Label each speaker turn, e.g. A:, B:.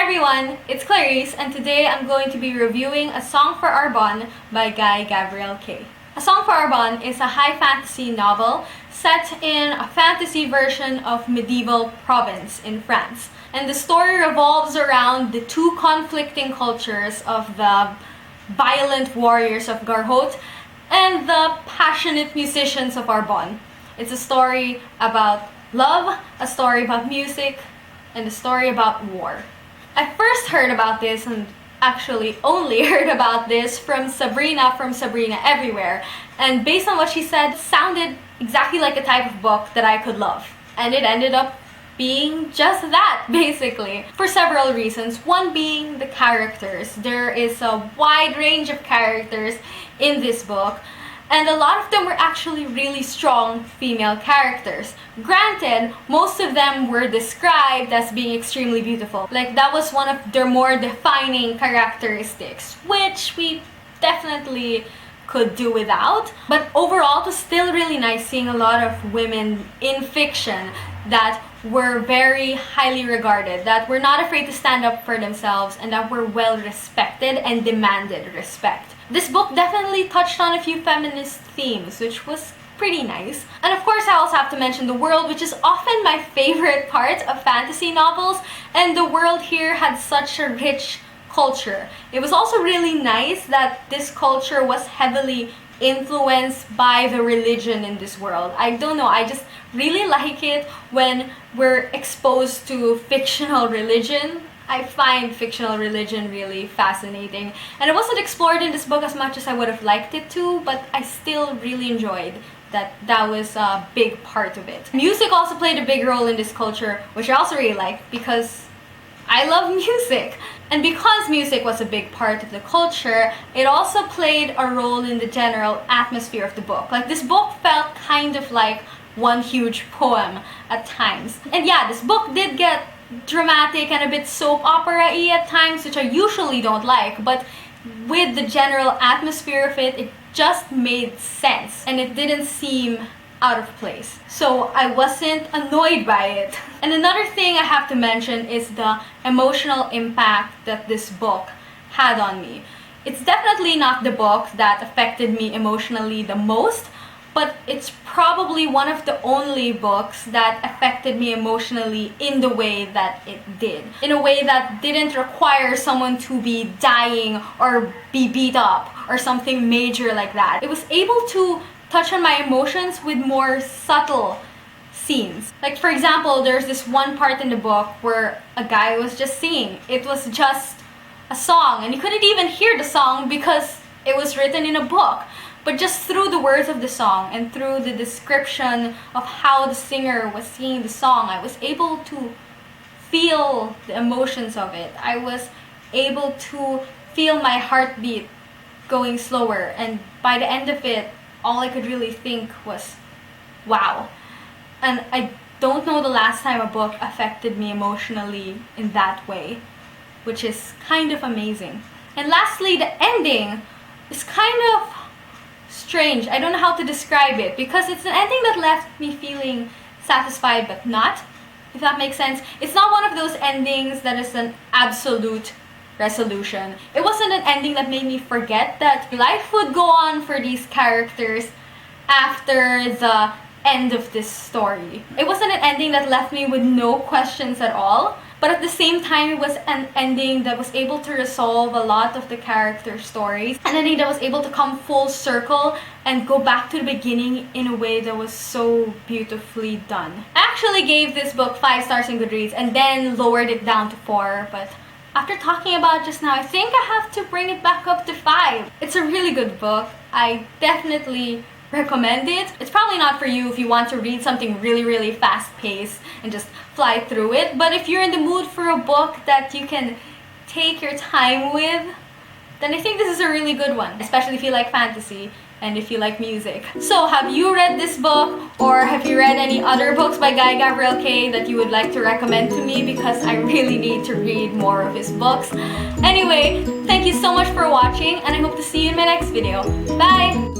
A: everyone, it's Clarice, and today I'm going to be reviewing A Song for Arbonne by Guy Gabriel Kay. A Song for Arbonne is a high fantasy novel set in a fantasy version of medieval Provence in France. And the story revolves around the two conflicting cultures of the violent warriors of Garhot and the passionate musicians of Arbonne. It's a story about love, a story about music, and a story about war. I first heard about this, and actually only heard about this, from Sabrina Everywhere. And based on what she said, it sounded exactly like a type of book that I could love. And it ended up being just that, basically. For several reasons. One being the characters. There is a wide range of characters in this book, and a lot of them were actually really strong female characters. Granted, most of them were described as being extremely beautiful. Like, that was one of their more defining characteristics, which we definitely could do without. But overall, it was still really nice seeing a lot of women in fiction that were very highly regarded, that were not afraid to stand up for themselves, and that were well respected and demanded respect. This book definitely touched on a few feminist themes, which was pretty nice. And of course, I also have to mention the world, which is often my favorite part of fantasy novels, and the world here had such a rich culture. It was also really nice that this culture was heavily influenced by the religion in this world. I don't know, I just really like it when we're exposed to fictional religion. I find fictional religion really fascinating, and it wasn't explored in this book as much as I would have liked it to, but I still really enjoyed that was a big part of it. Music also played a big role in this culture, which I also really liked because I love music. And because music was a big part of the culture, it also played a role in the general atmosphere of the book. Like, this book felt kind of like one huge poem at times. And yeah, this book did get dramatic and a bit soap opera-y at times, which I usually don't like, but with the general atmosphere of it, it just made sense and it didn't seem out of place. So I wasn't annoyed by it. And another thing I have to mention is the emotional impact that this book had on me. It's definitely not the book that affected me emotionally the most, but it's probably one of the only books that affected me emotionally in the way that it did. In a way that didn't require someone to be dying or be beat up or something major like that. It was able to touch on my emotions with more subtle scenes. Like, for example, there's this one part in the book where a guy was just singing. It was just a song, and you couldn't even hear the song because it was written in a book. But just through the words of the song and through the description of how the singer was singing the song, I was able to feel the emotions of it. I was able to feel my heartbeat going slower, and by the end of it, all I could really think was, wow. And I don't know the last time a book affected me emotionally in that way, which is kind of amazing. And lastly, the ending is kind of strange. I don't know how to describe it because it's an ending that left me feeling satisfied but not, if that makes sense. It's not one of those endings that is an absolute resolution. It wasn't an ending that made me forget that life would go on for these characters after the end of this story. It wasn't an ending that left me with no questions at all, but at the same time, it was an ending that was able to resolve a lot of the character stories. An ending that was able to come full circle and go back to the beginning in a way that was so beautifully done. I actually gave this book 5 stars in Goodreads and then lowered it down to 4, but after talking about it just now, I think I have to bring it back up to 5. It's a really good book. I definitely recommend it. It's probably not for you if you want to read something really fast-paced and just fly through it, but if you're in the mood for a book that you can take your time with, then I think this is a really good one, especially if you like fantasy and if you like music. So, have you read this book, or have you read any other books by Guy Gabriel Kay that you would like to recommend to me, because I really need to read more of his books. Anyway, thank you so much for watching, and I hope to see you in my next video. Bye!